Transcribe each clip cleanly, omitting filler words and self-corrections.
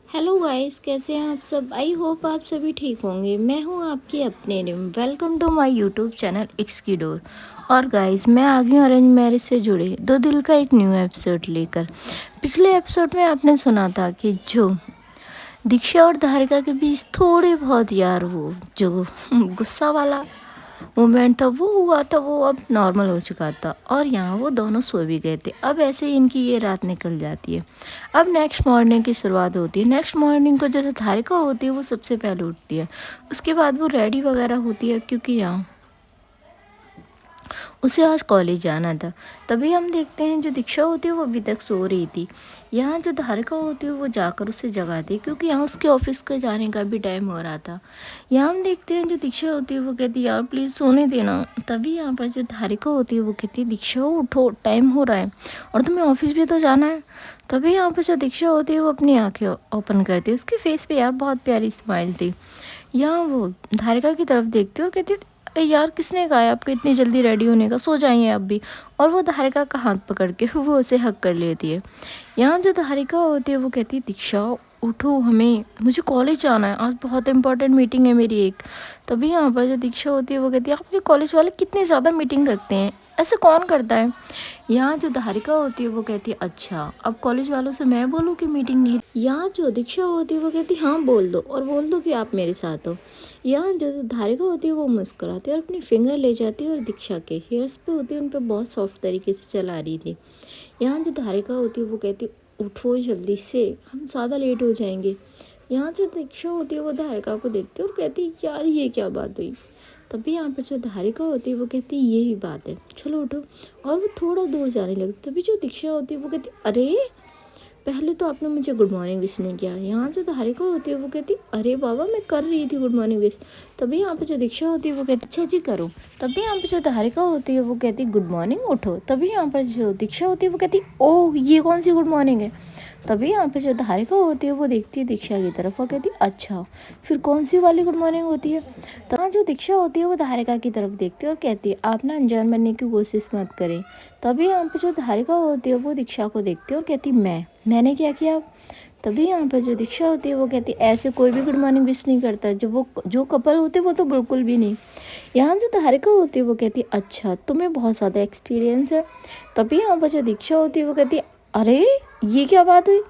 Hello guys, कैसे हैं आप सब। आई होप आप सभी ठीक होंगे। मैं हूं आपकी अपने रिम। Welcome to my YouTube channel it's की डोर। और गाइस, मैं आ गई हूँ अरेंज मैरिज से जुड़े दो दिल का एक न्यू एपिसोड लेकर। पिछले एपिसोड में आपने सुना था कि जो दीक्षा और धारिका के बीच थोड़ी बहुत यार वो जो गुस्सा वाला मोमेंट था वो हुआ था, वो अब नॉर्मल हो चुका था और यहाँ वो दोनों सो भी गए थे। अब ऐसे ही इनकी ये रात निकल जाती है। अब नेक्स्ट मॉर्निंग की शुरुआत होती है। नेक्स्ट मॉर्निंग को जैसे धारिका होती है वो सबसे पहले उठती है। उसके बाद वो रेडी वगैरह होती है क्योंकि यहाँ उसे आज कॉलेज जाना था। तभी हम देखते हैं जो दीक्षा होती है वो अभी तक सो रही थी। यहाँ जो धारिका होती है वो जाकर उसे जगाती है क्योंकि यहाँ उसके ऑफिस के जाने का भी टाइम हो रहा था। यहाँ हम देखते हैं जो दीक्षा होती है वो कहती है यार प्लीज़ सोने देना। तभी यहाँ पर जो धारिका होती है वो कहती है दीक्षा उठो, टाइम हो रहा है और तुम्हें ऑफिस भी तो जाना है। तभी यहाँ पर जो दीक्षा होती है वो अपनी आँखें ओपन करती है। उसके फेस पे यार बहुत प्यारी स्माइल थी। यहाँ वो धारिका की तरफ देखती है और कहती है अरे यार किसने कहा है आपको इतनी जल्दी रेडी होने का, सो जाइए आप भी। और वो धारिका का हाथ पकड़ के वो उसे हक कर लेती है। यहाँ जो धारिका होती है वो कहती है दीक्षा उठो, मुझे कॉलेज जाना है, आज बहुत इंपॉर्टेंट मीटिंग है मेरी एक। तभी यहाँ पर जो दीक्षा होती है वो कहती है आपके कॉलेज वाले कितने ज़्यादा मीटिंग रखते हैं, ऐसे कौन करता है। यहाँ जो धारिका होती है वो कहती है अच्छा अब कॉलेज वालों से मैं बोलूँ कि मीटिंग नहीं। यहाँ जो दीक्षा होती है वो कहती है हाँ बोल दो, और बोल दो कि आप मेरे साथ हो। यहाँ जो धारिका होती है वो मुस्कुराती है और अपनी फिंगर ले जाती है और दीक्षा के हेयर्स पे होती है उन पर बहुत सॉफ्ट तरीके से चला रही थी। यहाँ जो धारिका होती है वो कहती है उठो जल्दी से, हम ज़्यादा लेट हो जाएंगे। यहाँ जो दीक्षा होती है वो धारिका को देखती है और कहती है यार ये क्या बात हुई। तभी यहाँ पर जो धारिका होती है वो कहती है यही बात है, चलो उठो। और वो थोड़ा दूर जाने लगती। तभी जो दीक्षा होती है वो कहती अरे पहले तो आपने मुझे गुड मॉर्निंग विश नहीं किया। यहाँ जो धारिका होती है वो कहती अरे बाबा मैं कर रही थी गुड मॉर्निंग विश। तभी यहाँ पे जो दीक्षा होती है वो कहती अच्छा जी करो। तभी यहाँ पे जो धारिका होती है वो कहती गुड मॉर्निंग उठो। तभी यहाँ पर जो दीक्षा होती है वो कहती ओह ये कौन सी गुड मॉर्निंग है। तभी यहाँ पे जो धारिका होती है वो देखती है दीक्षा की तरफ और कहती अच्छा फिर कौन सी वाली गुड मॉर्निंग होती है। तो जो दीक्षा होती है वो धारिका की तरफ देखती है और कहती है आप ना अनजान बनने की कोशिश मत करें। तभी यहाँ पे जो धारिका होती है वो दीक्षा को देखती है और कहती मैंने क्या किया। तभी यहाँ पर जो दीक्षा होती है वो कहती है ऐसे कोई भी गुड मॉर्निंग विश नहीं करता, जो कपल होते हैं वो तो बिल्कुल भी नहीं। यहाँ जो धारिका होती है वो कहती है अच्छा तुम्हें बहुत ज़्यादा एक्सपीरियंस है। तभी यहाँ पर जो दीक्षा होती है वो कहती है अरे ये क्या बात हुई।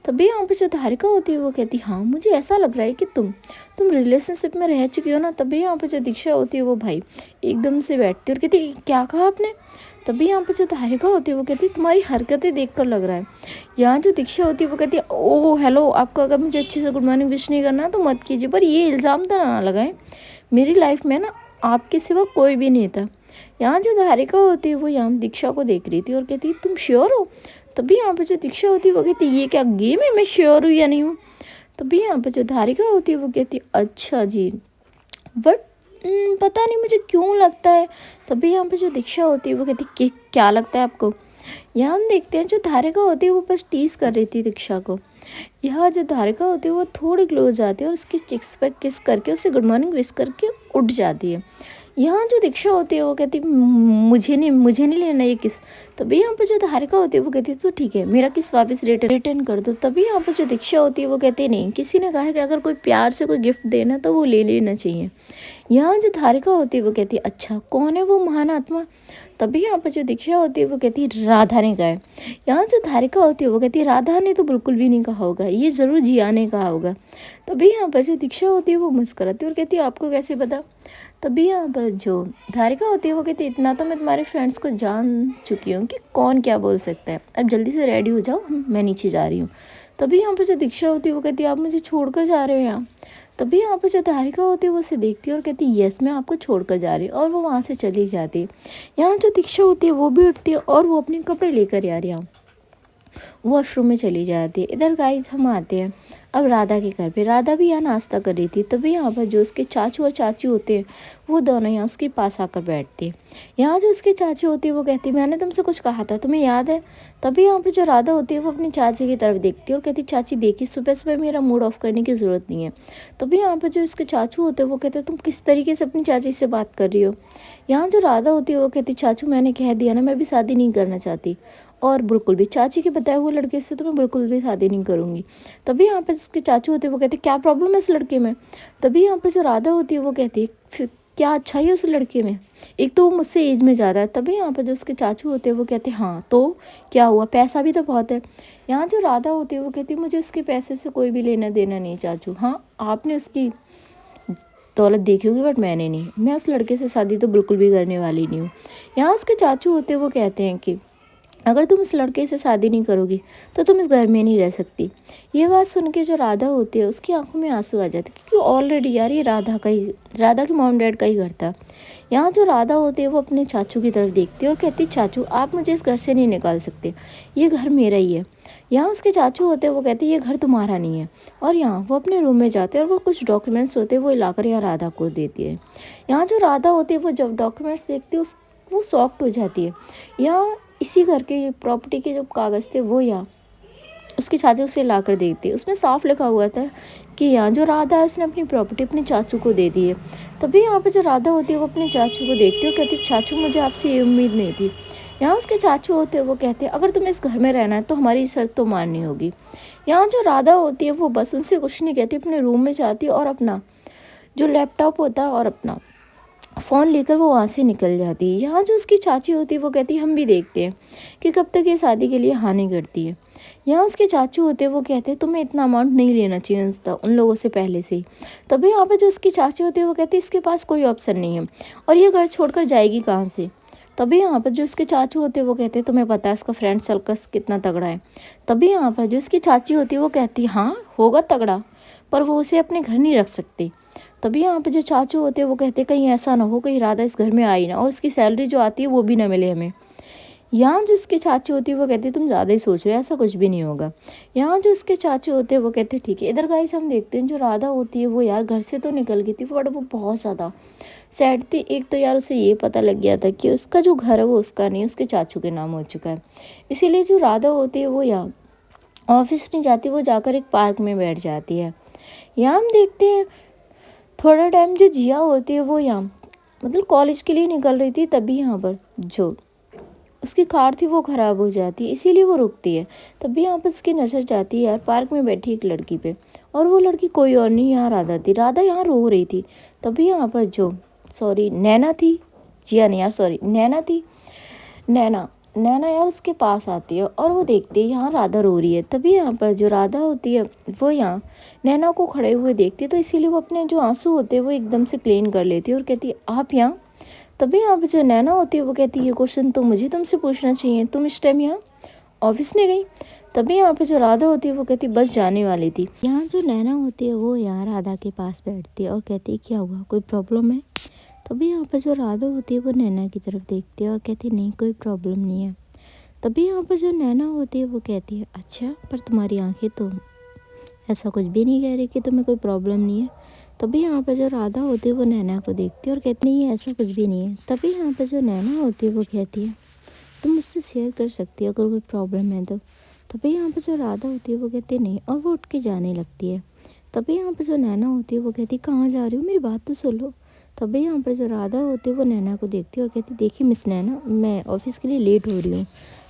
तभी यहाँ पे जो धारिका होती है वो कहती हाँ मुझे ऐसा लग रहा है कि तुम रिलेशनशिप में रह चुकी हो ना। तभी यहाँ पे जो दीक्षा होती है वो भाई एकदम से बैठती है और कहती क्या कहा आपने। तभी यहाँ पे जो धारिका होती है वो कहती है तुम्हारी हरकतें देखकर लग रहा है। यहाँ जो दीक्षा होती है वो कहती है ओह हेलो, आपको अगर मुझे अच्छे से गुड मॉर्निंग विश नहीं करना तो मत कीजिए, पर ये इल्ज़ाम तो ना लगाएं, मेरी लाइफ में ना आपके सिवा कोई भी नहीं था। यहाँ जो धारिका होती है वो यहाँ दीक्षा को देख रही थी और कहती है तुम श्योर हो। तभी यहाँ पर जो दीक्षा होती है वो कहती है ये क्या गेम है, मैं श्योर हूँ या नहीं हूँ। तभी यहाँ पर जो धारिका होती है वो कहती है अच्छा जी बट पता नहीं मुझे क्यों लगता है। तभी यहाँ पे जो दीक्षा होती है वो कहती है कि क्या लगता है आपको। यहाँ हम देखते हैं जो धारिका होती है वो बस टीज कर रही थी दीक्षा को। यहाँ जो धारिका होती है वो थोड़ी क्लोज जाती है और उसकी चिक्स पर किस करके उसे गुड मॉर्निंग विश करके उठ जाती है। यहाँ जो दीक्षा होती है वो कहती है मुझे नहीं लेना ये किस। तभी यहाँ पर जो धारिका होती है वो कहती है तो ठीक है मेरा किस वापस रिटर्न कर दो। तभी यहाँ पर जो दीक्षा होती है वो कहती है नहीं, किसी ने कहा है कि अगर कोई प्यार से कोई गिफ्ट देना तो वो ले लेना चाहिए। यहाँ जो धारिका होती है वो कहती है अच्छा कौन है वो महान आत्मा। तभी यहाँ पर जो दीक्षा होती है वो कहती है राधा ने कहा है। यहाँ जो धारिका होती है वो कहती है राधा ने तो बिल्कुल भी नहीं कहा होगा, ये ज़रूर जिया ने कहा होगा। तभी यहाँ पर जो दीक्षा होती है वो मुस्कुराती है और कहती है आपको कैसे पता। तभी यहाँ पर जो धारिका होती है वो कहती है इतना तो मैं तुम्हारे फ्रेंड्स को जान चुकी हूँ कि कौन क्या बोल सकता है, अब जल्दी से रेडी हो जाओ, मैं नीचे जा रही हूँ। तभी यहाँ पर जो दीक्षा होती है वो कहती है आप मुझे छोड़कर जा रहे हो यहाँ। तभी यहाँ पर जो धारिका होती है वो उसे देखती है और कहती है यस मैं आपको छोड़कर जा रही हूँ, और वो वहाँ से चली जाती है। यहाँ जो दीक्षा होती है वो भी उठती है और वो अपने कपड़े लेकर आ रही है, वॉशरूम में चली जाती है। इधर गाइस हम आते हैं अब राधा के घर पे। राधा भी यहाँ नाश्ता कर रही थी। तभी यहाँ पर जो उसके चाचू और चाची होते हैं वो दोनों यहाँ उसके पास आकर बैठते हैं। यहाँ जो उसकी चाची होती है वो कहती है मैंने तुमसे कुछ कहा था, तुम्हें याद है। तभी यहाँ पर जो राधा होती है वो अपनी चाची की तरफ देखती है और कहती है चाची देखिए सुबह सुबह मेरा मूड ऑफ करने की ज़रूरत नहीं है। तभी यहाँ पर जो उसके चाचू होते हैं वो कहते हैं तुम किस तरीके से अपनी चाची से बात कर रही हो। यहाँ जो राधा होती है वो कहती चाचू मैंने कह दिया ना मैं भी शादी नहीं करना चाहती। और बिल्कुल भी चाची के बताए हुए लड़के से तो मैं बिल्कुल भी शादी नहीं करूँगी। तभी यहाँ पे उसके चाचू होते हैं वो कहते हैं क्या प्रॉब्लम है इस लड़के में। तभी यहाँ पे जो राधा होती है वो कहती है फिर क्या अच्छा ही है उस लड़के में, एक तो वो मुझसे एज में ज़्यादा है। तभी यहाँ पर जो उसके चाचू होते हैं वो कहते हैं हाँ तो क्या हुआ, पैसा भी तो बहुत है। यहाँ जो राधा होती है वो कहती है मुझे उसके पैसे से कोई भी लेना देना नहीं चाचू, हाँ आपने उसकी दौलत देखी होगी बट मैंने नहीं, मैं उस लड़के से शादी तो बिल्कुल भी करने वाली नहीं हूँ। यहाँ उसके चाचू होते हैं वो कहते हैं कि अगर तुम इस लड़के से शादी नहीं करोगी तो तुम इस घर में नहीं रह सकती। ये बात सुन के जो राधा होती है उसकी आंखों में आंसू आ जाते क्योंकि ऑलरेडी यार ये राधा के मॉम डैड का ही घर था। यहाँ जो राधा होती है वो अपने चाचू की तरफ देखती है और कहती चाचू आप मुझे इस घर से नहीं निकाल सकते, ये घर मेरा ही है। यहाँ उसके चाचू होते हैं वो कहते हैं ये घर तुम्हारा नहीं है। और यहाँ वो अपने रूम में जाते हैं और वो कुछ डॉक्यूमेंट्स होते हैं वो लाकर यहाँ राधा को देती है। यहाँ जो राधा होती है वो जब डॉक्यूमेंट्स देखती है वो शॉक्ड हो जाती है। यहाँ इसी घर के प्रॉपर्टी के जो कागज़ थे वो यहाँ उसके चाचू उसे ला कर देती है। उसमें साफ लिखा हुआ था कि यहाँ जो राधा है उसने अपनी प्रॉपर्टी अपने चाचू को दे दी है। तभी यहाँ पे जो राधा होती है वो अपने चाचू को देखती है और कहती है चाचू मुझे आपसे ये उम्मीद नहीं थी। यहाँ उसके चाचू होते हैं वो कहते हैं अगर तुम्हें इस घर में रहना है तो हमारी शर्त तो माननी होगी। यहाँ जो राधा होती है वो बस उनसे कुछ नहीं कहती, अपने रूम में जाती है और अपना जो लैपटॉप होता है और अपना फ़ोन लेकर वो वहाँ से निकल जाती है। यहाँ जो उसकी चाची होती है वो कहती है हम भी देखते हैं कि कब तक ये शादी के लिए हाँ नहीं करती है। यहाँ उसके चाचू होते हैं वो कहते हैं तुम्हें इतना अमाउंट नहीं लेना चाहिए था उन लोगों से पहले से ही। तभी यहाँ पे जो उसकी चाची होती है वो कहती है इसके पास कोई ऑप्शन नहीं है और ये घर छोड़कर जाएगी कहाँ से। तभी यहाँ पर जो उसके चाचू होते हैं वो कहते हैं तुम्हें पता है उसका फ्रेंड सर्कल कितना तगड़ा है। तभी यहाँ पर जो उसकी चाची होती है वो कहती है हाँ होगा तगड़ा पर वो उसे अपने घर नहीं रख सकती। तभी यहाँ पे जो चाचू होते हैं वो कहते हैं कहीं ऐसा ना हो कहीं राधा इस घर में आई ना और उसकी सैलरी जो आती है वो भी ना मिले हमें। यहाँ जो उसके चाची होती है वो कहती है तुम ज़्यादा ही सोच रहे हो, ऐसा कुछ भी नहीं होगा। यहाँ जो उसके चाची होते हैं वो कहते हैं ठीक है। इधर गाइस हम देखते हैं जो राधा होती है वो यार घर से तो निकल गई थी बट वो बहुत ज़्यादा सैड थी। एक तो यार उसे ये पता लग गया था कि उसका जो घर है वो उसका नहीं उसके चाचू के नाम हो चुका है। इसीलिए जो राधा होती है वो यहाँ ऑफिस नहीं जाती, वो जाकर एक पार्क में बैठ जाती है। यहाँ हम देखते हैं थोड़ा टाइम जो जिया होती है वो यहाँ मतलब कॉलेज के लिए निकल रही थी। तभी यहाँ पर जो उसकी कार थी वो ख़राब हो जाती है इसीलिए वो रुकती है। तभी यहाँ पर उसकी नज़र जाती है यार पार्क में बैठी एक लड़की पे और वो लड़की कोई और नहीं यहाँ राधा थी। राधा यहाँ रो रही थी। तभी यहाँ पर जो नैना थी, जिया नहीं यार नैना थी। नैना यार उसके पास आती है और वो देखती है यहाँ राधा रो रही है। तभी यहाँ पर जो राधा होती है वो यहाँ नैना को खड़े हुए देखती है तो इसीलिए वो अपने जो आंसू होते हैं वो एकदम से क्लीन कर लेती है और कहती है आप यहाँ। तभी यहाँ पर जो नैना होती है वो कहती है ये क्वेश्चन तो मुझे तुमसे पूछना चाहिए, तुम इस टाइम यहाँ ऑफिस नहीं गई। तभी यहाँ पर जो राधा होती है वो कहती है बस जाने वाली थी। यहाँ जो नैना होती है वो यहाँ राधा के पास बैठती है और कहती है क्या हुआ, कोई प्रॉब्लम है। तभी यहाँ पर जो राधा होती है वो नैना की तरफ देखती है और कहती है नहीं कोई प्रॉब्लम नहीं है। तभी यहाँ पर जो नैना होती है वो कहती है अच्छा पर तुम्हारी आंखें तो ऐसा कुछ भी नहीं कह रही कि तुम्हें कोई प्रॉब्लम नहीं है। तभी यहाँ पर जो राधा होती है वो नैना को देखती है और कहती नहीं ऐसा कुछ भी नहीं है। तभी यहाँ पर जो नैना होती है वो कहती है तुम मुझसे शेयर कर सकती है अगर कोई प्रॉब्लम है तो। तभी यहाँ पर जो राधा होती है वो कहती है नहीं और वो उठ के जाने लगती है। तभी यहाँ पर जो नैना होती है वो कहती है कहाँ जा रही हो, मेरी बात तो सुन लो। तभी यहाँ पर जो राधा होती है वो नैना को देखती है और कहती देखिए मिस नैना मैं ऑफिस के लिए लेट हो रही हूँ।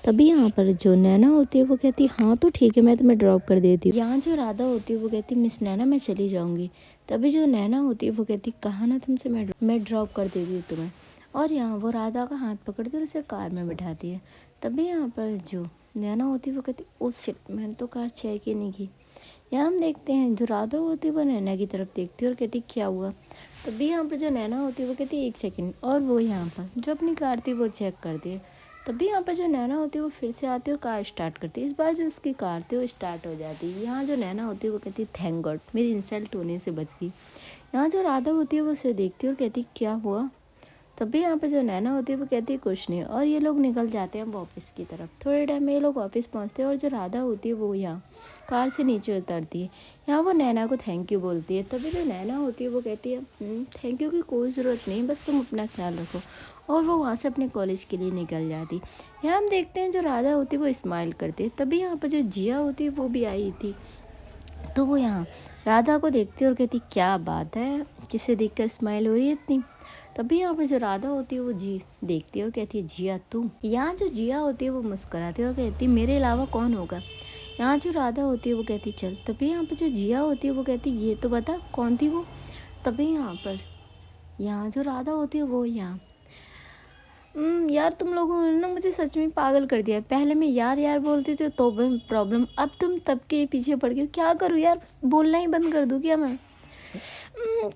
तभी यहाँ पर जो नैना होती है वो कहती हाँ तो ठीक है मैं तुम्हें ड्रॉप कर देती हूँ। यहाँ जो राधा होती है वो कहती मिस नैना मैं चली जाऊँगी। तभी जो नैना होती है वो कहती कहा ना तुमसे मैं ड्रॉप कर देती हूँ तुम्हें। और यहाँ वो राधा का हाथ पकड़ती और उसे कार में बिठाती है। तभी यहाँ पर जो नैना होती है वो कहती ओ शिट मैंने तो कार चेक ही नहीं की। यहाँ हम देखते हैं जो राधा होती है वो नैना की तरफ देखती है और कहती क्या हुआ। तभी यहाँ पर जो नैना होती है वो कहती है एक सेकंड और वो यहाँ पर जो अपनी कार थी वो चेक करती है। तभी यहाँ पर जो नैना होती है वो फिर से आती है और कार स्टार्ट करती है। इस बार जो उसकी कार थी वो स्टार्ट हो जाती है। यहाँ जो नैना होती है वो कहती है थैंक गॉड मेरी इंसल्ट होने से बच गई। यहाँ जो राधा होती है वो उसे देखती है और कहती क्या हुआ। तभी यहाँ पे जो नैना होती है वो कहती है कुछ नहीं और ये लोग निकल जाते हैं ऑफिस की तरफ। थोड़े टाइम में ये लोग ऑफिस पहुँचते हैं और जो राधा होती है वो यहाँ कार से नीचे उतरती है। यहाँ वो नैना को थैंक यू बोलती है। तभी जो नैना होती है वो कहती है थैंक यू की कोई ज़रूरत नहीं, बस तुम अपना ख्याल रखो। और वो वहाँ से अपने कॉलेज के लिए निकल जाती। यहाँ हम देखते हैं जो राधा होती है वो स्माइल करती है। तभी यहाँ पर जो जिया होती है वो भी आई थी तो वो यहाँ राधा को देखती है और कहती क्या बात है, किसे देखकर स्माइल हो रही है इतनी। तभी यहाँ पर जो राधा होती है वो जी देखती है और कहती है जिया तू। यहाँ जो जिया होती है वो मुस्कुराती है और कहती है मेरे अलावा कौन होगा। यहाँ जो राधा होती है वो कहती है चल। तभी यहाँ पर जो जिया होती है वो कहती है ये तो बता कौन थी वो। तभी यहाँ जो राधा होती है वो यहाँ यार तुम लोगों ने ना मुझे सच में पागल कर दिया। पहले मैं यार यार बोलती थी तो प्रॉब्लम, अब तुम तब के पीछे पड़ गई। क्या करूँ यार, बोलना ही बंद कर दूँ क्या मैं।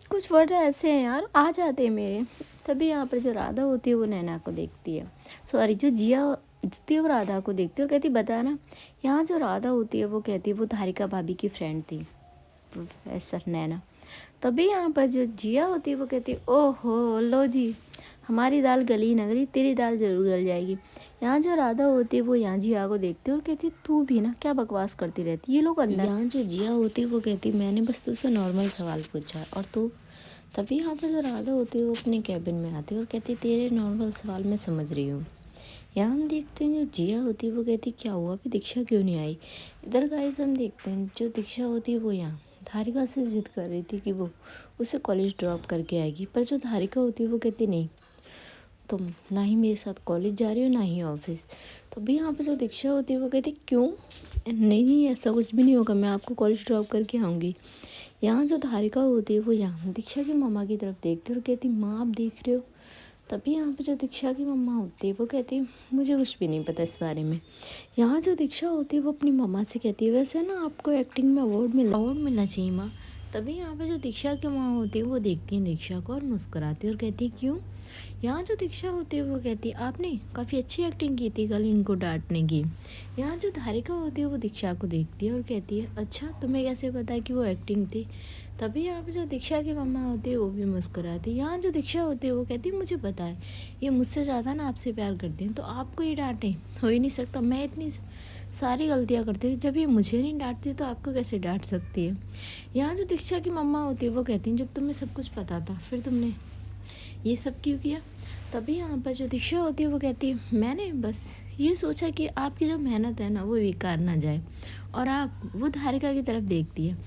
कुछ वर्ड ऐसे हैं यार आ जाते हैं मेरे। तभी यहाँ पर जो राधा होती है वो नैना को देखती है, सॉरी जो जिया होती है वो राधा को देखती है और कहती बता ना। यहाँ जो राधा होती है वो कहती है वो धारिका भाभी की फ्रेंड थी प्रोफेसर नैना। तभी यहाँ पर जो जिया होती है वो कहती है ओहो लो जी, हमारी दाल गली न गली तेरी दाल ज़रूर गल जाएगी। यहाँ जो राधा होती है वो यहाँ जिया को देखती है और कहती है तू भी ना क्या बकवास करती रहती ये लोग अंदर। यहाँ जो जिया होती है वो कहती है मैंने बस तुझसे नॉर्मल सवाल पूछा और तू। तभी यहाँ पर जो राधा होती है वो अपने कैबिन में आती है और कहती है तेरे नॉर्मल सवाल मैं समझ रही हूँ। यहाँ हम देखते हैं जो जिया होती है वो कहती क्या हुआ अभी दीक्षा क्यों नहीं आई। इधर गाइस हम देखते हैं जो दीक्षा होती है वो यहाँ धारिका से जिद कर रही थी कि वो उसे कॉलेज ड्रॉप करके आएगी, पर जो धारिका होती है वो कहती नहीं तुम ना ही मेरे साथ कॉलेज जा रही हो ना ही ऑफिस। तो भी यहाँ पर जो दीक्षा होती है वो कहती क्यों, नहीं नहीं ऐसा कुछ भी नहीं होगा, मैं आपको कॉलेज ड्रॉप करके आऊँगी। यहाँ जो धारिका होती है वो यहाँ दीक्षा की मम्मा की तरफ देखती है और कहती माँ आप देख रहे हो। तभी यहाँ पर जो दीक्षा की मम्मा होती है वो कहती है मुझे कुछ भी नहीं पता इस बारे में। यहाँ जो दीक्षा होती है वो अपनी मम्मा से कहती है वैसे ना आपको एक्टिंग में अवार्ड मिलना चाहिए माँ। तभी यहाँ पर जो दीक्षा की माँ होती है वो देखती है दीक्षा को और मुस्कुराती है और कहती है क्यों। यहाँ जो दीक्षा होती है वो कहती है आपने काफ़ी अच्छी एक्टिंग की थी कल इनको डांटने की। यहाँ जो धारिका होती है वो दीक्षा को देखती है और कहती है अच्छा तुम्हें कैसे पता कि वो एक्टिंग थी। तभी यहाँ पे जो दीक्षा की मम्मा होती है वो भी मुस्कुराती है। यहाँ जो दीक्षा होती है वो कहती है मुझे पता है ये मुझसे ज़्यादा ना आपसे प्यार करती हैं तो आपको ये डांटें हो ही नहीं सकता, मैं इतनी सारी गलतियाँ करती हूँ, जब ये मुझे नहीं डांटती तो आपको कैसे डांट सकती है। यहाँ जो दीक्षा की मम्मा होती है वो कहती हैं जब तुम्हें सब कुछ पता था फिर तुमने ये सब क्यों किया। तभी यहाँ पर जो दीक्षा होती है वो कहती है मैंने बस ये सोचा कि आपकी जो मेहनत है ना वो बेकार ना जाए, और आप वो धारिका की तरफ देखती है।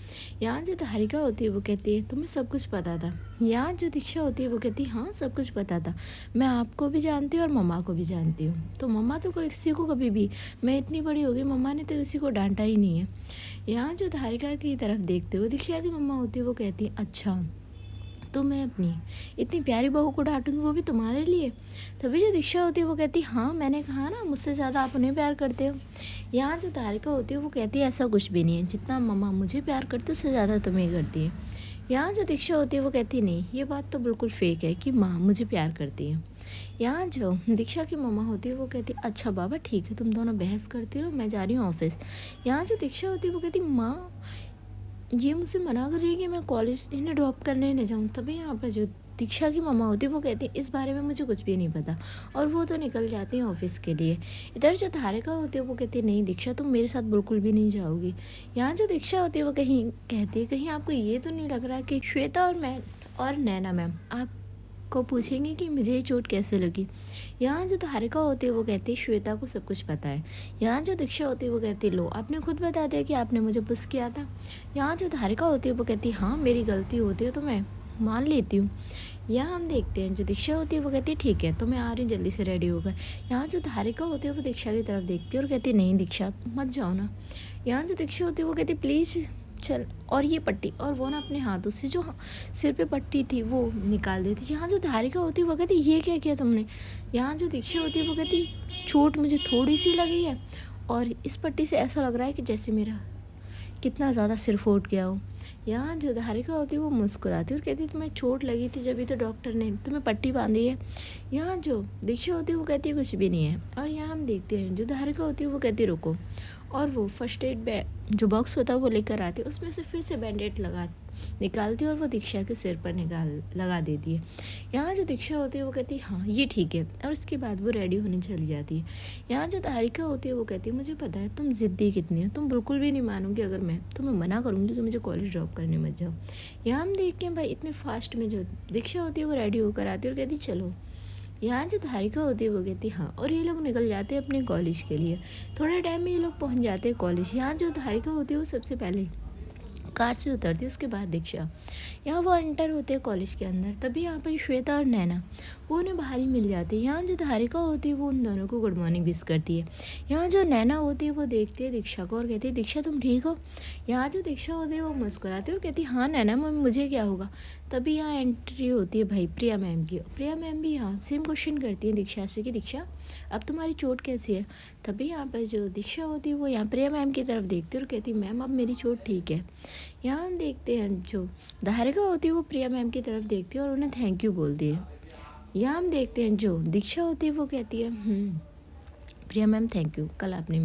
यहाँ जो धारिका होती है वो कहती है तुम्हें सब कुछ पता था। यहाँ जो दीक्षा होती है वो कहती है हाँ सब कुछ पता था, मैं आपको भी जानती हूँ और मम्मा को भी जानती हूँ। तो मम्मा तो किसी को कभी भी, मैं इतनी बड़ी हो गई मम्मा ने तो किसी को डांटा ही नहीं है। यहाँ जो धारिका की तरफ देखते हुए दीक्षा की मम्मा होती है वो कहती है अच्छा तो मैं अपनी इतनी प्यारी बहू को डांटूंगी वो भी तुम्हारे लिए। तभी जो दीक्षा होती है वो कहती हाँ मैंने कहा ना मुझसे ज़्यादा आप उन्हें प्यार करते हो। यहाँ जो धारिका होती है वो कहती है ऐसा कुछ भी नहीं है, जितना मम्मा मुझे प्यार करती है उससे ज़्यादा तुम्हें करती है। यहाँ जो दीक्षा होती है वो कहती नहीं ये बात तो बिल्कुल फेक है कि माँ मुझे प्यार करती है। यहाँ जो दीक्षा की मम्मा होती है वो कहती है अच्छा बाबा ठीक है तुम दोनों बहस करती रहो मैं जा रही हूँ ऑफिस। यहाँ जो दीक्षा होती है वो कहती माँ ये मुझसे मना कर रही है कि मैं कॉलेज इन्हें ड्रॉप करने न जाऊँ। तभी यहाँ पर जो दीक्षा की मम्मा होती है वो कहती है इस बारे में मुझे कुछ भी नहीं पता, और वो तो निकल जाती हैं ऑफिस के लिए। इधर जो धारिका होती है वो कहती है नहीं दीक्षा तुम मेरे साथ बिल्कुल भी नहीं जाओगी। यहाँ जो दीक्षा होती है वो कहती है कहीं आपको ये तो नहीं लग रहा कि श्वेता और नैना मैम आपको पूछेंगे कि मुझे ये चोट कैसे लगी। यहाँ जो धारिका होती है वो कहती है श्वेता को सब कुछ पता है। यहाँ जो दीक्षा होती है वो कहती है लो आपने खुद बता दिया कि आपने मुझे पुश किया था। यहाँ जो धारिका होती है वो कहती है हाँ मेरी गलती होती है तो मैं मान लेती हूँ। यहाँ हम देखते हैं जो दीक्षा होती है वो कहती है ठीक है तो मैं आ रही हूँ जल्दी से रेडी होकर। यहाँ जो धारिका होती है वो दीक्षा की तरफ देखती है और कहती है नहीं दीक्षा मत जाओ ना। यहाँ जो दीक्षा होती है वो कहती है प्लीज़ चल, और ये पट्टी, और वो ना अपने हाथों से जो सिर पे पट्टी थी वो निकाल देती। यहाँ जो धारिका होती है वो कहती ये क्या किया तुमने। यहाँ जो दीक्षा होती है वो कहती चोट मुझे थोड़ी सी लगी है और इस पट्टी से ऐसा लग रहा है कि जैसे मेरा कितना ज़्यादा सिर फूट गया हो। यहाँ जो धारिका होती है वो मुस्कुराती है और कहती है तुम्हें चोट लगी थी जब भी तो डॉक्टर ने तुम्हें पट्टी बांधी है। यहाँ जो दीक्षा होती है वो कहती है कुछ भी नहीं है। और यहाँ हम देखते हैं जो धारिका होती है वो कहती है रुको, और वो फर्स्ट एड जो बॉक्स होता है वो लेकर आती है, उसमें से फिर से बैंडेड निकालती है और वो दीक्षा के सिर पर लगा देती है। यहाँ जो दीक्षा होती है वो कहती है हाँ ये ठीक है, और उसके बाद वो रेडी होने चली जाती है। यहाँ जो धारिका होती है वो कहती है मुझे पता है तुम ज़िद्दी कितनी है, तुम बिल्कुल भी नहीं मानोगी अगर मैं तुम्हें मना करूँगी तो मुझे कॉलेज ड्रॉप करने मत जाओ। यहाँ हम देखते हैं भाई इतने फास्ट में जो दीक्षा होती है वो रेडी होकर आती है और कहती चलो। यहाँ जो धारिका होती है वो कहती है हाँ, और ये लोग निकल जाते हैं अपने कॉलेज के लिए। थोड़े टाइम में ये लोग पहुँच जाते हैं कॉलेज। यहाँ जो धारिका होती है वो सबसे पहले कार से उतरती है। उसके बाद दीक्षा, यहाँ वो एंटर होते हैं कॉलेज के अंदर। तभी यहाँ पर श्वेता और नैना वो उन्हें बाहर ही मिल जाती है। यहाँ जो धारिका होती है वो उन दोनों को गुड मॉर्निंग विश करती है। यहाँ जो नैना होती है वो देखती है दीक्षा को और कहती है दीक्षा तुम ठीक हो। यहाँ जो दीक्षा होती है वो मुस्कुराती है और कहती है हाँ नैना मुझे क्या होगा। तभी यहाँ एंट्री होती है भाई प्रिया मैम की। प्रिया मैम भी यहाँ सेम क्वेश्चन करती है दीक्षा से कि दीक्षा अब तुम्हारी चोट कैसी है। तभी यहाँ पर जो दीक्षा होती है वो यहाँ प्रिया मैम की तरफ देखती है और कहती है मैम अब मेरी चोट ठीक है। यहाँ हम देखते हैं जो धारिका होती है वो प्रिया मैम की तरफ देखती है और उन्हें थैंक यू बोलती है। यहाँ हम देखते हैं जो दीक्षा होती है वो कहती है प्रिया मैम थैंक यू, कल आपने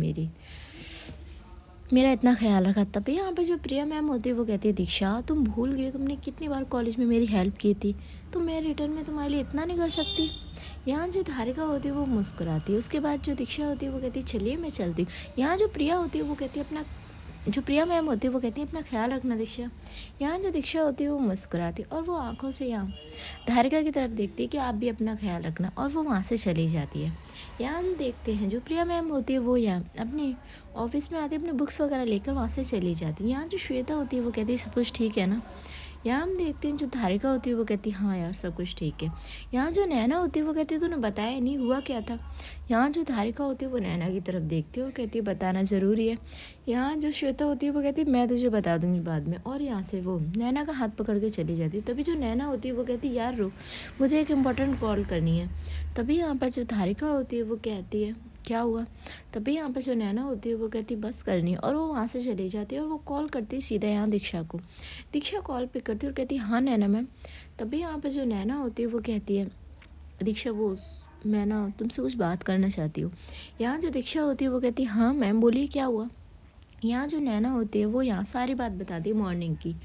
मेरा इतना ख्याल रखा। तभी यहाँ पर जो प्रिया मैम होती है वो कहती है दीक्षा तुम भूल गई तुमने कितनी बार कॉलेज में मेरी हेल्प की थी, तो मैं रिटर्न में तुम्हारे लिए इतना नहीं कर सकती। यहाँ जो धारिका होती है वो मुस्कुराती है। उसके बाद जो दीक्षा होती है वो कहती है चलिए मैं चलती हूँ। यहाँ जो प्रिया होती है वो कहती है जो प्रिया मैम होती है वो कहती है अपना ख्याल रखना दीक्षा। यहाँ जो दीक्षा होती है वो मुस्कुराती है और वो आंखों से यहाँ धारिका की तरफ देखती है कि आप भी अपना ख्याल रखना, और वो वहाँ से चली जाती है। यहाँ हम देखते हैं जो प्रिया मैम होती है वो यहाँ अपने ऑफिस में आती है, अपने बुक्स वगैरह लेकर वहाँ से चली जाती है। यहाँ जो श्वेता होती है वो कहती है सब कुछ ठीक है ना। यहाँ हम देखते हैं जो धारिका होती है वो कहती है हाँ यार सब कुछ ठीक है। यहाँ जो नैना होती है वो कहती है तूने बताया नहीं हुआ क्या था। यहाँ जो धारिका होती है वो नैना की तरफ देखती है और कहती है बताना ज़रूरी है। यहाँ जो श्वेता होती है वो कहती है मैं तुझे बता दूंगी बाद में, और यहाँ से वो नैना का हाथ पकड़ के चली जाती है। तभी जो नैना होती है वो कहती है यार रुक मुझे एक इम्पॉर्टेंट कॉल करनी है। तभी यहाँ पर जो धारिका होती है वो कहती है क्या हुआ। तभी यहाँ पर जो नैना होती है वो कहती बस करनी है, और वो वहाँ से चली जाती है और वो कॉल करती है सीधा यहाँ दीक्षा को। दीक्षा कॉल पिक करती है और कहती है हाँ नैना मैम। तभी यहाँ पर जो नैना होती है वो कहती है दीक्षा वो मैं ना तुमसे कुछ बात करना चाहती हूँ। यहाँ जो दीक्षा होती है वो कहती है हाँ मैम बोलिए क्या हुआ। यहाँ जो नैना होती है वो यहाँ सारी बात बताती है मॉर्निंग की।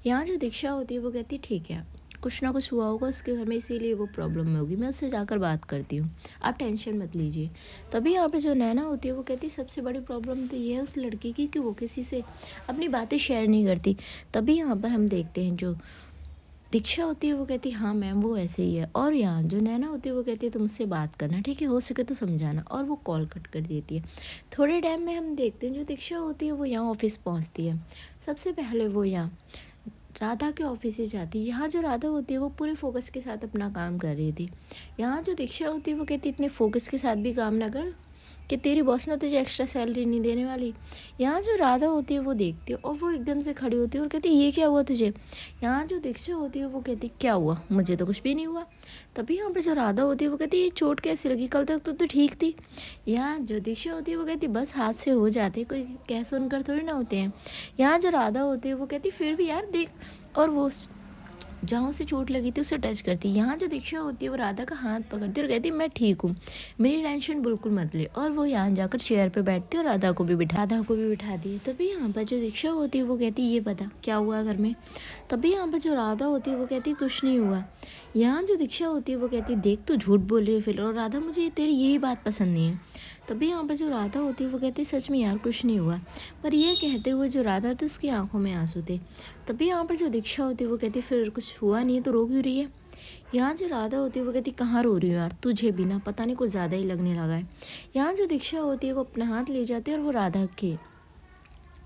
यहाँ जो दीक्षा होती है वो कहती है ठीक है कुछ ना कुछ हुआ होगा उसके घर में इसीलिए वो प्रॉब्लम में होगी, मैं उससे जाकर बात करती हूँ, आप टेंशन मत लीजिए। तभी यहाँ पर जो नैना होती है वो कहती है सबसे बड़ी प्रॉब्लम तो ये है उस लड़की की कि वो किसी से अपनी बातें शेयर नहीं करती। तभी यहाँ पर हम देखते हैं जो दीक्षा होती है वो कहती है हाँ मैम वो ऐसे ही है, और यहाँ जो नैना होती है वो कहती है तुम उससे बात करना ठीक है, हो सके तो समझाना, और वो कॉल कट कर देती है। थोड़े टाइम में हम देखते हैं जो दीक्षा होती है वो यहाँ ऑफिस पहुँचती है। सबसे पहले वो यहाँ राधा के ऑफिस से जाती है। यहाँ जो राधा होती है वो पूरे फोकस के साथ अपना काम कर रही थी। यहाँ जो दीक्षा होती है वो कहती है इतने फोकस के साथ भी काम ना कर कि तेरी बॉस ने तुझे एक्स्ट्रा सैलरी नहीं देने वाली। यहाँ जो राधा होती है वो देखती है और वो एकदम से खड़ी होती है और कहती है ये क्या हुआ तुझे। यहाँ जो दीक्षा होती है वो कहती है क्या हुआ, मुझे तो कुछ भी नहीं हुआ। तभी यहाँ पर जो राधा होती है वो कहती है ये चोट कैसी लगी, कल तक तो ठीक थी। यहाँ जो दीक्षा होती है वो कहती है बस हाथ से हो जाते, कोई कह सुनकर थोड़ी ना होते हैं। यहाँ जो राधा होती है वो कहती है फिर भी यार देख, और वो जहाँ उसे चोट लगी थी उसे टच करती है। यहाँ जो दीक्षा होती है वो राधा का हाथ पकड़ती है और कहती है मैं ठीक हूँ, मेरी टेंशन बिल्कुल मत ले, और वो यहाँ जाकर चेयर पे बैठती है और राधा को भी बिठा दी। तभी यहाँ पर जो दीक्षा होती है वो कहती है ये बता क्या हुआ घर में। तभी यहाँ पर जो राधा होती है वो कहती है कुछ नहीं हुआ। यहाँ जो दीक्षा होती है वो कहती है देख तू झूठ बोल रही है फिर, और राधा मुझे तेरी यही बात पसंद नहीं है। तभी यहाँ पर जो राधा होती है वो कहती है सच में यार कुछ नहीं हुआ, पर यह कहते हुए जो राधा थी उसकी आंखों में आंसू थे। तभी यहाँ पर जो दीक्षा होती है वो कहती है फिर कुछ हुआ नहीं है तो रो क्यों रही है। यहाँ जो राधा होती है वो कहती कहाँ रो रही हूँ यार, तुझे भी ना पता नहीं कुछ ज़्यादा ही लगने लगा है। यहाँ जो दीक्षा होती है वो अपना हाथ ले जाती है और वो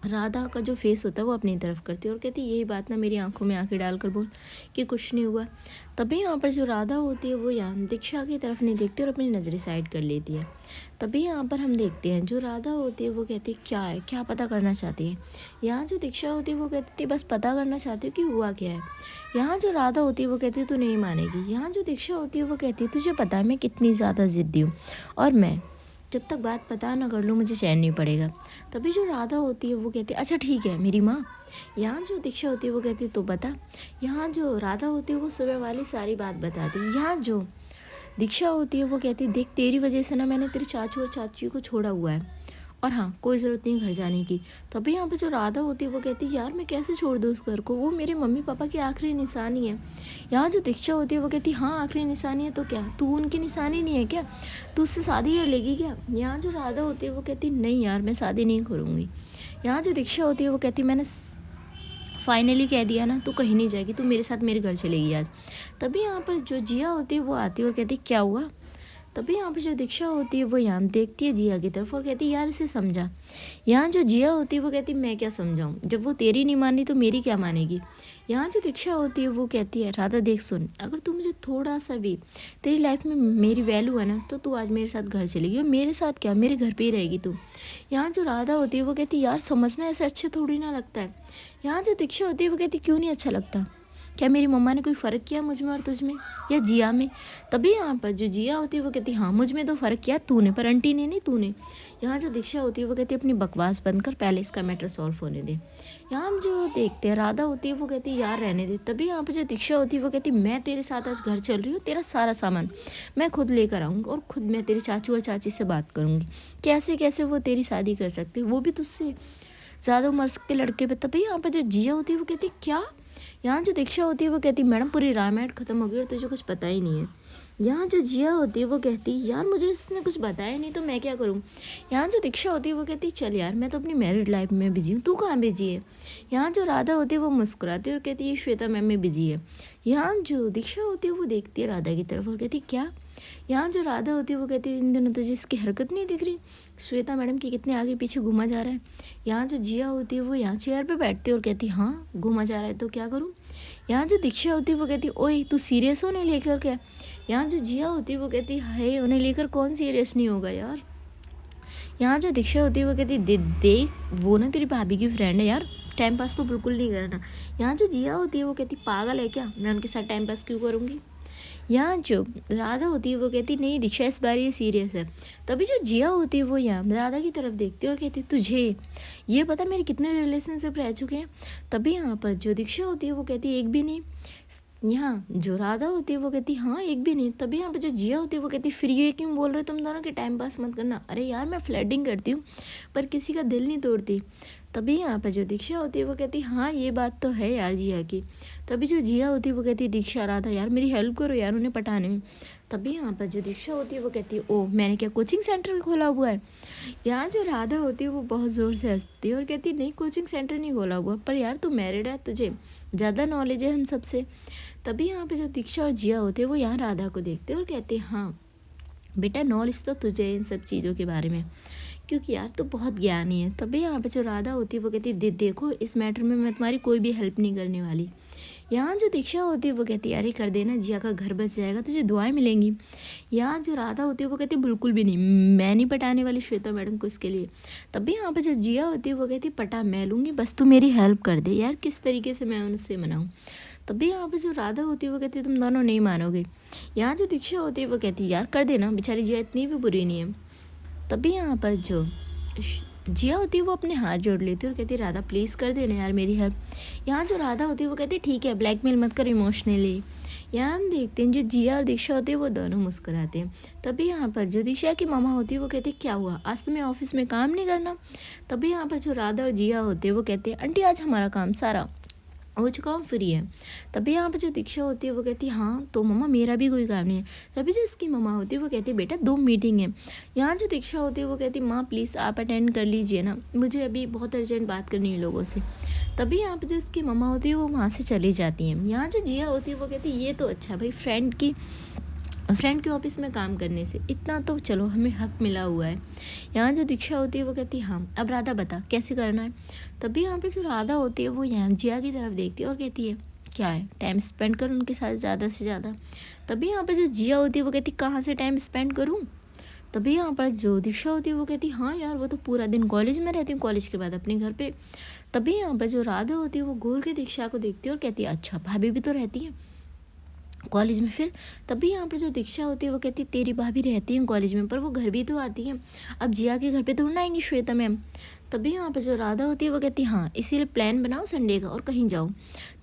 राधा का जो फेस होता है वो अपनी तरफ करती है और कहती है यही बात ना मेरी आंखों में आंखें डालकर बोल कि कुछ नहीं हुआ। तभी यहाँ पर जो राधा होती है वो यहाँ दीक्षा की तरफ नहीं देखती और अपनी नज़रें साइड कर लेती है। तभी यहाँ पर हम देखते हैं जो राधा होती है वो कहती है क्या है, क्या पता करना चाहती है। यहाँ जो दीक्षा होती है वो कहती थी बस पता करना चाहती हूँ कि हुआ क्या है। यहाँ जो राधा होती है वो कहती है तू नहीं मानेगी। यहाँ जो दीक्षा होती है वो कहती है तुझे पता है मैं कितनी ज़्यादा ज़िद्दी हूँ, और मैं जब तक बात पता ना कर लूँ मुझे चैन नहीं पड़ेगा। तभी जो राधा होती है वो कहती है अच्छा ठीक है मेरी माँ। यहाँ जो दीक्षा होती है वो कहती है तो बता। यहाँ जो राधा होती है वो सुबह वाली सारी बात बताती है। यहाँ जो दीक्षा होती है वो कहती है देख तेरी वजह से ना मैंने तेरे चाचू और चाची को छोड़ा हुआ है, और हाँ कोई ज़रूरत नहीं घर जाने की। तभी यहाँ पर जो राधा होती है वो कहती है यार मैं कैसे छोड़ दूँ उस घर को, वो मेरे मम्मी पापा की आखिरी निशानी है। यहाँ जो दीक्षा होती है वो कहती है हाँ आखिरी निशानी है तो क्या, तू उनकी निशानी नहीं है क्या, तू उससे शादी कर लेगी क्या। यहाँ जो राधा होती है वो कहती नहीं यार मैं शादी नहीं करूँगी। यहाँ जो दीक्षा होती है वो कहती मैंने फाइनली कह दिया ना, तू कहीं नहीं जाएगी, तू मेरे साथ मेरे घर चलेगी आज। तभी यहाँ पर जो जिया होती है वो आती है और कहती क्या हुआ। तभी यहाँ पे जो दीक्षा होती है वो यहाँ देखती है जिया की तरफ और कहती है यार इसे समझा। यहाँ जो जिया होती है वो कहती है मैं क्या समझाऊँ, जब वो तेरी नहीं मानी तो मेरी क्या मानेगी। यहाँ जो दीक्षा होती है वो कहती है राधा देख सुन, अगर तू मुझे थोड़ा सा भी तेरी लाइफ में मेरी वैल्यू है ना तो तू आज मेरे साथ घर चलेगी और मेरे साथ क्या मेरे घर पे ही रहेगी तू। यहाँ जो राधा होती है वो कहती है यार समझना ऐसे अच्छे थोड़ी ना लगता है। यहाँ जो दीक्षा होती है वो कहती क्यों नहीं अच्छा लगता, क्या मेरी मम्मा ने कोई फ़र्क किया मुझ में और तुझ में या जिया में। तभी यहाँ पर जो जिया होती है वो कहती है हाँ मुझ में तो फ़र्क किया तूने, पर आंटी ने नहीं तूने। यहाँ जो दीक्षा होती है वो कहती है अपनी बकवास बंद कर, पहले इसका मैटर सॉल्व होने दे। यहाँ हम जो देखते हैं राधा होती है वो कहती है यार रहने दे। तभी यहाँ पर जो दीक्षा होती है वो कहती है मैं तेरे साथ आज घर चल रही हूँ, तेरा सारा सामान मैं खुद लेकर आऊँगी और खुद मैं तेरे चाचू और चाची से बात करूँगी, कैसे कैसे वो तेरी शादी कर सकते वो भी तुझसे ज़्यादा उम्र के लड़के पे। तभी यहाँ पर जो जिया होती है वो कहती क्या। यहाँ जो दीक्षा होती है वो कहती मैडम पूरी रामायण ख़त्म हो गई और तुझे कुछ पता ही नहीं है। यहाँ जो जिया होती है वो कहती यार मुझे इसने कुछ बताया नहीं तो मैं क्या करूँ। यहाँ जो दीक्षा होती है वो कहती चल यार मैं तो अपनी मैरिड लाइफ में बिजी हूँ, तू कहाँ बिजी है। यहाँ जो राधा होती है वो मुस्कुराती है और कहती है श्वेता मैम में बिजी है। यहाँ जो दीक्षा होती है वो देखती है राधा की तरफ और कहती क्या। यहाँ जो राधा होती है वो कहती है इन दिनों तुझे इसकी हरकत नहीं दिख रही, श्वेता मैडम की कितने आगे पीछे घूमा जा रहा है। यहाँ जो जिया होती है वो यहाँ चेयर पे बैठती है और कहती हाँ घूमा जा रहा है तो क्या करूँ। यहाँ जो दीक्षा होती है वो कहती ओए तू सीरियस हो उन्हें लेकर क्या। यहाँ जो जिया होती है वो कहती है उन्हें लेकर कौन सीरियस नहीं होगा यार। यहाँ जो दीक्षा होती है वो कहती देख वो ना तेरी भाभी की फ्रेंड है यार, टाइम पास तो बिल्कुल नहीं करना। यहाँ जो जिया होती है वो कहती पागल है क्या, मैं उनके साथ टाइम पास क्यों करूँगी। यहाँ जो राधा होती है वो कहती नहीं दीक्षा इस बार ये सीरियस है। तभी जो जिया होती है वो यहाँ राधा की तरफ देखती है और कहती तुझे ये पता मेरे कितने रिलेशनशिप रह चुके हैं। तभी यहाँ पर जो दीक्षा होती है वो कहती एक भी नहीं। यहाँ जो राधा होती है वो कहती हाँ एक भी नहीं। तभी यहाँ पर जो जिया होती है वो कहती फिर ये क्यों बोल रहे हो तुम दोनों कि टाइम पास मत करना। अरे यार मैं फ्लर्टिंग करती हूँ पर किसी का दिल नहीं तोड़ती। तभी यहाँ पर जो दीक्षा होती है वो कहती हाँ ये बात तो है यार जिया की। तभी जो जिया होती है वो कहती दीक्षा राधा यार मेरी हेल्प करो यार उन्हें पटाने में। तभी यहाँ पर जो दीक्षा होती है वो कहती है ओह मैंने क्या कोचिंग सेंटर खोला हुआ है। यहाँ जो राधा होती है वो बहुत ज़ोर से हंसती है और कहती नहीं कोचिंग सेंटर नहीं खोला हुआ, पर यार तू मैरिड है तुझे ज़्यादा नॉलेज है हम सबसे। तभी यहाँ पे जो दीक्षा और जिया होते हैं वो यहाँ राधा को देखते हैं और कहते हैं हाँ बेटा नॉलेज तो तुझे है इन सब चीज़ों के बारे में, क्योंकि यार तो बहुत ज्ञानी है। तभी यहाँ पे जो राधा होती है वो कहती है देखो इस मैटर में मैं तुम्हारी कोई भी हेल्प नहीं करने वाली। यहाँ जो दीक्षा होती है वो कहती है अरे कर देना जिया का घर बच जाएगा तुझे दुआएं मिलेंगी। यहाँ जो राधा होती है वो कहती है बिल्कुल भी नहीं, मैं नहीं पटाने वाली श्वेता मैडम को इसके लिए। तभी यहाँ पर जो जिया होती है वो कहती है पटा मैं लूँगी बस तू मेरी हेल्प कर दे। यार किस तरीके से मैं उनसे मनाऊँ। तभी यहाँ पे जो राधा होती है वो कहती है तुम दोनों नहीं मानोगे। यहाँ जो दीक्षा होती है वो कहती है यार कर देना बेचारी जिया इतनी भी बुरी नहीं है। तभी यहाँ पर जो जिया होती है वो अपने हाथ जोड़ लेती है और कहती है राधा प्लीज़ कर देना यार मेरी हेल्प। यहाँ जो राधा होती है वो कहती है ठीक है ब्लैकमेल मत कर इमोशनली। यहाँ हम देखते हैं जो जिया और दीक्षा होती है वो दोनों मुस्कुराते हैं। तभी यहाँ पर जो दीक्षा की मामा होती है वो कहती है क्या हुआ आज तुम्हें ऑफिस में काम नहीं करना। तभी यहाँ पर जो राधा और जिया होते हैं वो कहते हैं आंटी आज हमारा काम सारा हो चुका हूँ फ्री है। तभी यहाँ पर जो दीक्षा होती है वो कहती है हाँ तो मम्मा मेरा भी कोई काम नहीं है। तभी जो उसकी मम्मा होती है वो कहती है बेटा 2 मीटिंग है। यहाँ जो दीक्षा होती है वो कहती है माँ प्लीज़ आप अटेंड कर लीजिए ना, मुझे अभी बहुत अर्जेंट बात करनी है लोगों से। तभी यहाँ पर जो उसकी मम्मा होती है वो वहाँ से चली जाती हैं। यहाँ जो जिया होती है वो कहती है ये तो अच्छा भाई फ्रेंड के ऑफिस में काम करने से इतना तो चलो हमें हक मिला हुआ है। यहाँ जो दीक्षा होती है वो कहती है हाँ अब राधा बता कैसे करना है। तभी यहाँ पे जो राधा होती है वो यहाँ जिया की तरफ देखती है और कहती है क्या है टाइम स्पेंड कर उनके साथ ज़्यादा से ज़्यादा। तभी यहाँ पे जो जिया होती है वो कहती कहाँ से टाइम स्पेंड करूँ। तभी यहाँ पर जो दीक्षा होती है वो कहती हाँ यार वो तो पूरा दिन कॉलेज में रहती हूँ, कॉलेज के बाद अपने घर पे। तभी यहाँ पर जो राधा होती है वो घूर के दीक्षा को देखती है और कहती है अच्छा भाभी भी तो रहती है कॉलेज में फिर। तभी यहाँ पर जो दीक्षा होती है वो कहती है तेरी भाभी रहती है कॉलेज में पर वो घर भी तो आती है, अब जिया के घर पे थोड़ा ना आएंगी श्वेता मैम। तभी यहाँ पर जो राधा होती है वो कहती है हाँ इसीलिए प्लान बनाओ संडे का और कहीं जाओ।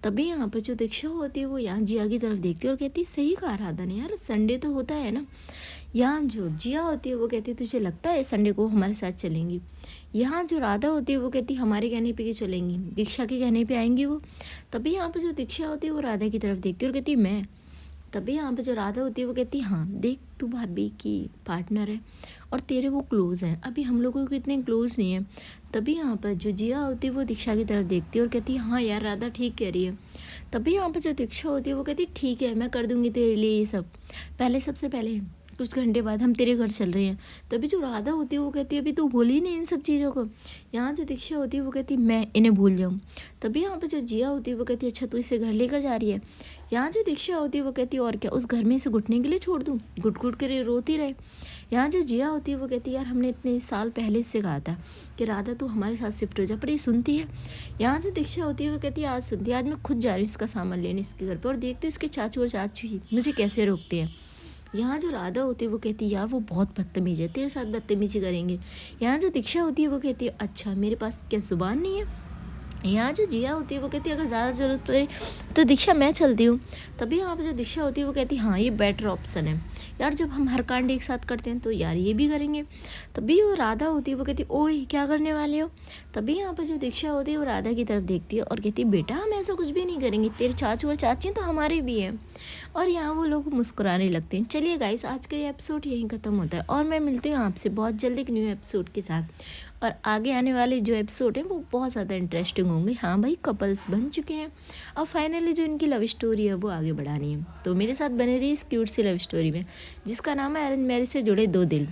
तभी यहाँ पर जो दीक्षा होती है वो यहाँ जिया की तरफ देखती है और कहती है सही कहा राधा ने यार संडे तो होता है ना। यहाँ जो जिया होती है वो कहती है तुझे लगता है संडे को हमारे साथ चलेंगी। यहाँ जो राधा होती है वो कहती है हमारे कहने पे क्यों चलेंगी, दीक्षा के कहने पे आएंगी वो। तभी यहाँ पर जो दीक्षा होती है वो राधा की तरफ देखती है और कहती है मैं। तभी यहाँ पे जो राधा होती है वो कहती है हाँ देख तू भाभी की पार्टनर है और तेरे वो क्लोज़ हैं, अभी हम लोगों को इतने क्लोज़ नहीं है। तभी यहाँ पर जो जिया होती है वो दीक्षा की तरफ देखती है और कहती है हाँ यार राधा ठीक कह रही है। तभी यहाँ पर जो दीक्षा होती है वो कहती है ठीक है मैं कर दूँगी तेरे लिए ये सब। पहले सबसे पहले कुछ घंटे बाद हम तेरे घर चल रहे हैं। तभी जो राधा होती है वो कहती है अभी तू भूली नहीं इन सब चीज़ों को। यहाँ जो दीक्षा होती है वो कहती है मैं इन्हें भूल जाऊँ। तभी यहाँ पे जो जिया होती है वो कहती है अच्छा तू इसे घर लेकर जा रही है। यहाँ जो दीक्षा होती है वो कहती है और क्या, उस घर में इसे घुटने के लिए छोड़ दूँ, घुट घुट कर रोती रहे। यहाँ जो जिया होती है वो कहती है यार हमने इतने साल पहले से कहा था कि राधा तू हमारे साथ शिफ्ट हो जा, पर ये सुनती है। यहाँ जो दीक्षा होती है वो कहती है आज सुनती है, आज मैं खुद जा रही हूँ इसका सामान लेने इसके घर पर, और देखती हूँ इसके चाचू और चाची मुझे कैसे रोकते हैं। यहाँ जो राधा होती है वो कहती है यार वो बहुत बदतमीज है, तेरे साथ बदतमीजी करेंगे। यहाँ जो दीक्षा होती है वो कहती है अच्छा मेरे पास क्या ज़ुबान नहीं है। यहाँ जो जिया होती है वो कहती है अगर ज़्यादा ज़रूरत पड़े तो दीक्षा मैं चलती हूँ। तभी यहाँ पर जो दीक्षा होती है वो कहती है हाँ ये बेटर ऑप्शन है यार, जब हम हर कांड एक साथ करते हैं तो यार ये भी करेंगे। तभी वो राधा होती है वो कहती है ओए क्या करने वाले हो। तभी यहाँ पर जो दीक्षा होती है वो राधा की तरफ देखती है और कहती है बेटा हम ऐसा कुछ भी नहीं करेंगे, तेरे चाचू और चाची तो हमारे भी हैं। और यहाँ वो लोग मुस्कुराने लगते हैं। चलिए गाइस आज का ये एपिसोड यहीं ख़त्म होता है और मैं मिलती हूँ आपसे बहुत जल्दी एक न्यू एपिसोड के साथ। और आगे आने वाले जो एपिसोड हैं वो बहुत ज़्यादा इंटरेस्टिंग होंगे। हाँ भाई कपल्स बन चुके हैं, अब फाइनली जो इनकी लव स्टोरी है वो आगे बढ़ानी है। तो मेरे साथ बने रही इस क्यूट सी लव स्टोरी में जिसका नाम है अरेंज मैरिज से जुड़े दो दिल।